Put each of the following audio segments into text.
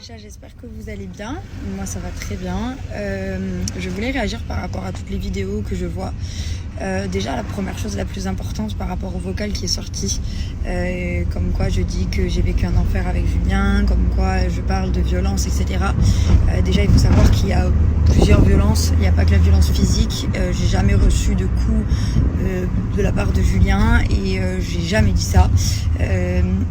Déjà, j'espère que vous allez bien. Moi, ça va très bien. Je voulais réagir par rapport à toutes les vidéos que je vois. Déjà, la première chose la plus importante par rapport au vocal qui est sorti, comme quoi je dis que j'ai vécu un enfer avec Julien, comme quoi je parle de violence, etc. Déjà, il faut savoir qu'il y a plusieurs violences. Il n'y a pas que la violence physique. J'ai jamais reçu de coups de la part de Julien et j'ai jamais dit ça.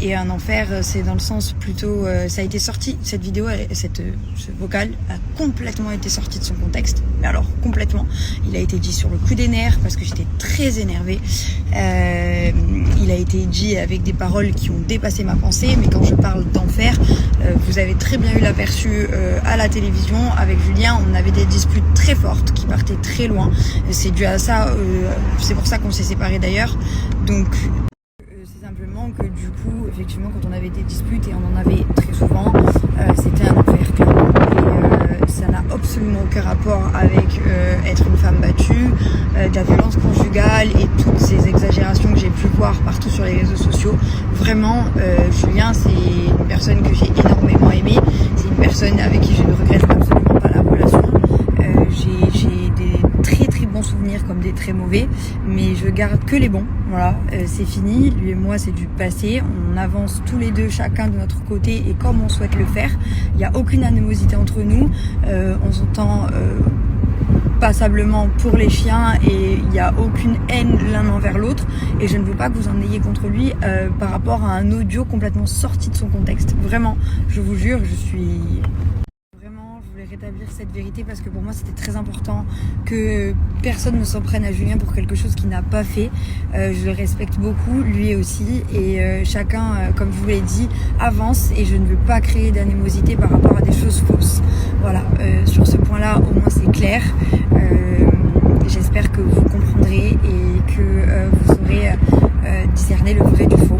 Et un enfer, c'est dans le sens plutôt, ça a été sorti, cette vidéo, ce vocal a complètement été sorti de son contexte. Mais alors complètement, il a été dit sur le coup des nerfs parce que j'étais très énervée. Il a été dit avec des paroles qui ont dépassé ma pensée, mais quand je parle d'enfer, vous avez très bien eu l'aperçu à la télévision avec Julien. On avait des disputes très fortes qui partaient très loin. C'est dû à ça, c'est pour ça qu'on s'est séparés d'ailleurs. Donc c'est simplement que du coup, effectivement, quand on avait des disputes, et on en avait très souvent, c'était un enfer clairement. Et ça n'a absolument aucun rapport avec être une femme battue, de la violence conjugale et toutes ces exagérations que j'ai pu voir partout sur les réseaux sociaux. Vraiment, Julien, c'est une personne que j'ai énormément aimée. C'est une personne avec qui je ne regrette absolument pas la relation. J'ai des très très bons souvenirs comme des très mauvais, mais je garde que les bons. Voilà, c'est fini, lui et moi c'est du passé, on avance tous les deux chacun de notre côté et comme on souhaite le faire. Il n'y a aucune animosité entre nous, on s'entend passablement pour les chiens et il n'y a aucune haine l'un envers l'autre, et je ne veux pas que vous en ayez contre lui par rapport à un audio complètement sorti de son contexte. Vraiment, je vous jure, je voulais rétablir cette vérité parce que pour moi c'était très important que personne ne s'en prenne à Julien pour quelque chose qu'il n'a pas fait. Je le respecte beaucoup, lui aussi, et chacun, comme je vous l'ai dit, avance, et je ne veux pas créer d'animosité par rapport à des choses fausses. Voilà, sur ce point là au moins c'est clair. J'espère que vous comprendrez et que vous saurez discerner le vrai du faux.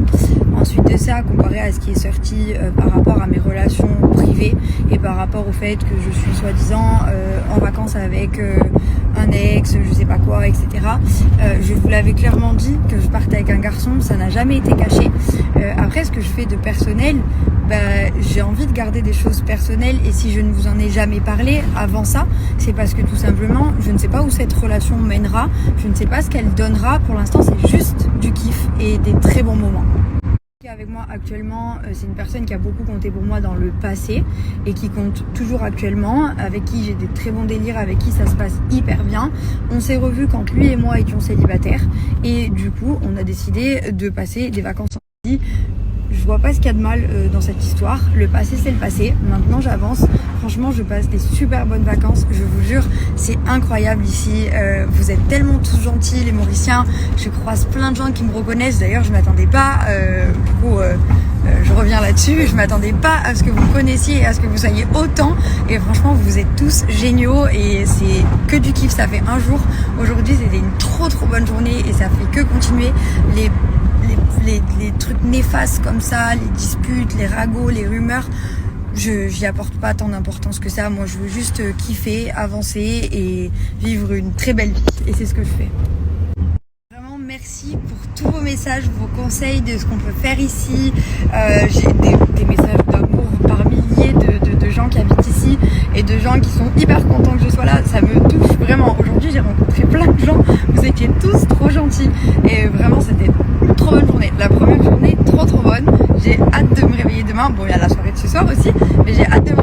Ensuite de ça, comparé à ce qui est sorti par rapport à mes relations privées et par rapport au fait que je suis soi-disant en vacances avec un ex, je sais pas quoi, etc. Je vous l'avais clairement dit que je partais avec un garçon, ça n'a jamais été caché. Après, ce que je fais de personnel, j'ai envie de garder des choses personnelles, et si je ne vous en ai jamais parlé avant ça, c'est parce que tout simplement, je ne sais pas où cette relation mènera, je ne sais pas ce qu'elle donnera. Pour l'instant, c'est juste du kiff et des très bons moments. Avec moi actuellement, c'est une personne qui a beaucoup compté pour moi dans le passé et qui compte toujours actuellement, avec qui j'ai des très bons délires, avec qui ça se passe hyper bien. On s'est revus quand lui et moi étions célibataires, et du coup on a décidé de passer des vacances ensemble. Je vois pas ce qu'il y a de mal dans cette histoire. Le passé c'est le passé, maintenant j'avance. Franchement, je passe des super bonnes vacances, je vous jure, c'est incroyable ici. Vous êtes tellement tous gentils les Mauriciens, je croise plein de gens qui me reconnaissent. D'ailleurs je m'attendais pas, je reviens là-dessus, je m'attendais pas à ce que vous me connaissiez et à ce que vous soyez autant, et franchement vous êtes tous géniaux et c'est que du kiff. Ça fait un jour, aujourd'hui c'était une trop bonne journée et ça fait que continuer. Les trucs néfastes comme ça, les disputes, les ragots, les rumeurs, j'y apporte pas tant d'importance que ça. Moi je veux juste kiffer, avancer et vivre une très belle vie, et c'est ce que je fais. Vraiment merci pour tous vos messages, vos conseils de ce qu'on peut faire ici. J'ai des messages d'amour par milliers de gens qui habitent ici et de gens qui sont hyper contents que je sois là. Ça me touche vraiment. Aujourd'hui j'ai rencontré plein de gens, vous étiez tous trop gentils et vraiment c'était une trop bonne journée. La première journée trop bonne. J'ai hâte de me réveiller demain. Bon, il y a la soirée de ce soir aussi, mais j'ai hâte de me